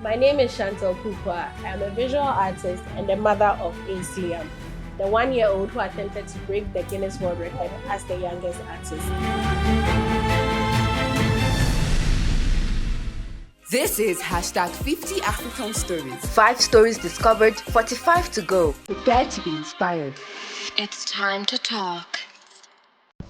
My name is Chantal Pupua. I'm a visual artist and the mother of Ace Liam, the 1-year-old who attempted to break the Guinness World Record as the youngest artist. This is hashtag 50 African Stories. 5 stories discovered, 45 to go. Prepare to be inspired. It's time to talk.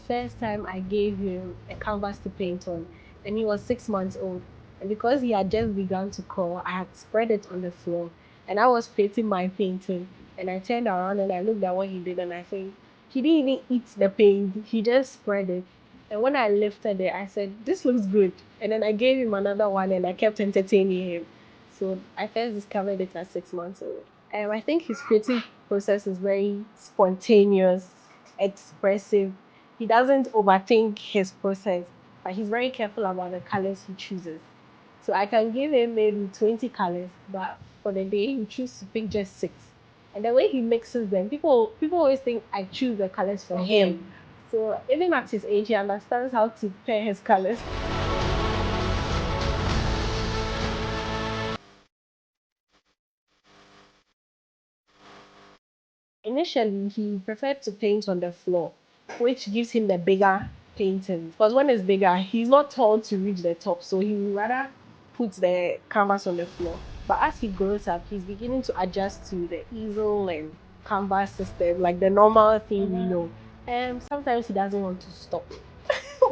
First time I gave him a canvas to paint on, and he was 6 months old. And because he had just begun to crawl, I had spread it on the floor, and I was facing my painting. And I turned around and I looked at what he did, and I said, he didn't even eat the paint, he just spread it. And when I lifted it, I said, this looks good. And then I gave him another one, and I kept entertaining him. So I first discovered it at 6 months old. I think his creative process is very spontaneous, expressive. He doesn't overthink his process, but he's very careful about the colors he chooses. So I can give him maybe 20 colors, but for the day he chooses to pick just 6. And the way he mixes them, people always think I choose the colors for him. So even at his age, he understands how to pair his colors. Initially, he preferred to paint on the floor, which gives him the bigger painting. Because when it's bigger, he's not tall to reach the top, so he would rather put the canvas on the floor. But as he grows up, he's beginning to adjust to the easel and canvas system, like the normal thing we know. And sometimes he doesn't want to stop.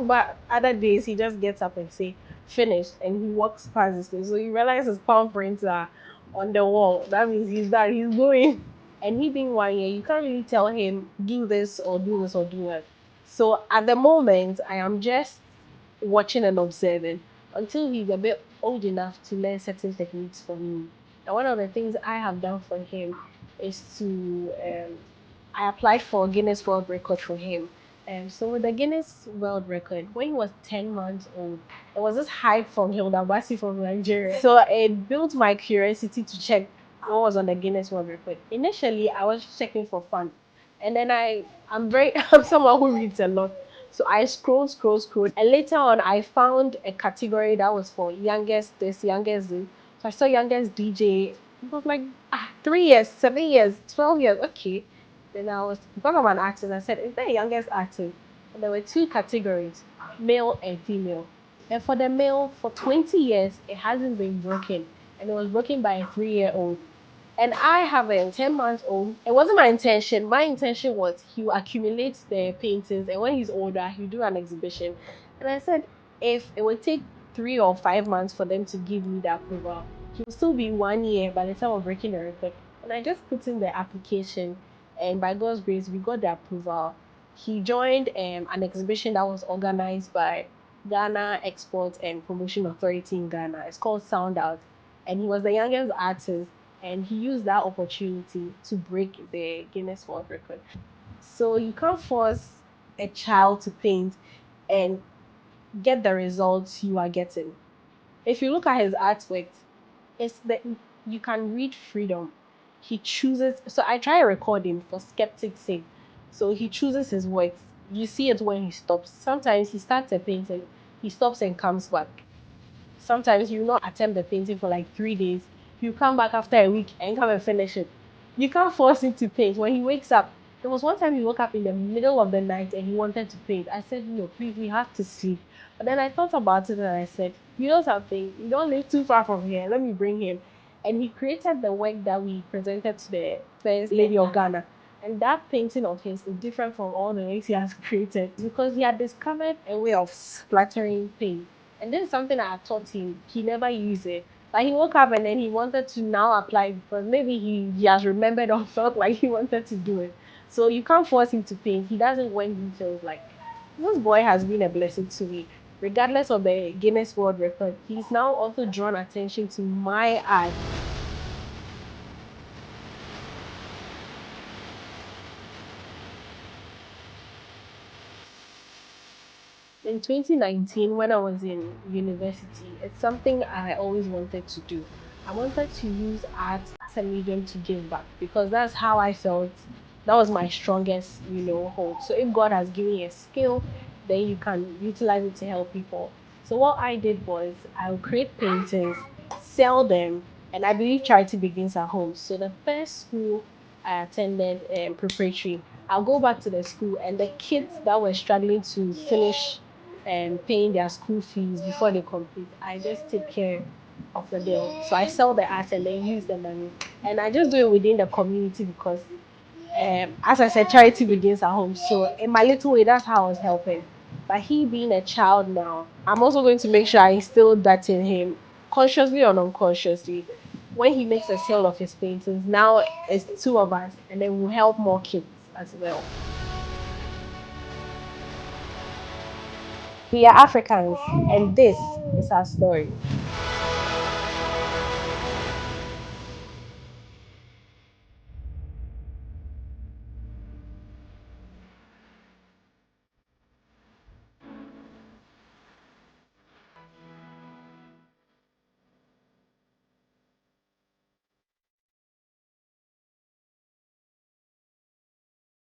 But other days, he just gets up and say, finished, and he walks past his thing. So he realizes his palm prints are on the wall. That means he's done, he's going. And he being 1 year, you can't really tell him, do this or do this or do that. So at the moment, I am just watching and observing until he's a bit old enough to learn certain techniques from me. And one of the things I have done for him is I applied for a Guinness World Record for him. So with the Guinness World Record, when he was 10 months old, there was this hype from Hilda Basi from Nigeria. So it built my curiosity to check what was on the Guinness World Record. Initially, I was checking for fun. And then I'm someone who reads a lot. So I scrolled. And later on, I found a category that was for youngest this, youngest this. So I saw youngest DJ. It was like 3 years, 7 years, 12 years. Okay. Then because I'm an artist, I said, is there a youngest artist? And there were 2 categories, male and female. And for the male, for 20 years, it hasn't been broken. And it was broken by a 3-year-old. And I have a 10-month-old. It wasn't my intention. My intention was he will accumulate the paintings, and when he's older, he'll do an exhibition. And I said, if it would take 3 or 5 months for them to give me the approval, he'll still be 1 year by the time of breaking the record. And I just put in the application, and by God's grace, we got the approval. He joined an exhibition that was organized by Ghana Export and Promotion Authority in Ghana. It's called Sound Out. And he was the youngest artist, and he used that opportunity to break the Guinness World Record. So you can't force a child to paint and get the results you are getting. If you look at his artwork, it's that you can read freedom. He chooses. So I try recording for skeptics' sake. So he chooses his works. You see it when he stops. Sometimes he starts a painting, he stops and comes back. Sometimes you not attempt the painting for like 3 days. You come back after a week and come and finish it. You can't force him to paint. When he wakes up, there was one time he woke up in the middle of the night and he wanted to paint. I said, no, please, we have to sleep. But then I thought about it and I said, you know something, you don't live too far from here. Let me bring him. And he created the work that we presented to the First Lady of Ghana. And that painting of his is different from all the works he has created because he had discovered a way of splattering paint. And this is something I taught him. He never used it. Like he woke up and then he wanted to now apply because maybe he has remembered or felt like he wanted to do it. So you can't force him to paint. He doesn't when he feels like this boy has been a blessing to me. Regardless of the Guinness World Record, he's now also drawn attention to my art. In 2019, when I was in university, it's something I always wanted to do. I wanted to use art as a medium to give back because that's how I felt. That was my strongest, hold. So if God has given you a skill, then you can utilize it to help people. So what I did was I'll create paintings, sell them, And I believe charity begins at home. So the first school I attended, preparatory, I'll go back to the school, and the kids that were struggling to finish paying their school fees before they complete, I just take care of the bill. So I sell the art and then use the money. And I just do it within the community because, as I said, charity begins at home. So in my little way, that's how I was helping. But he being a child now, I'm also going to make sure I instill that in him, consciously or unconsciously. When he makes a sale of his paintings, now it's two of us, and then we'll help more kids as well. We are Africans, and this is our story.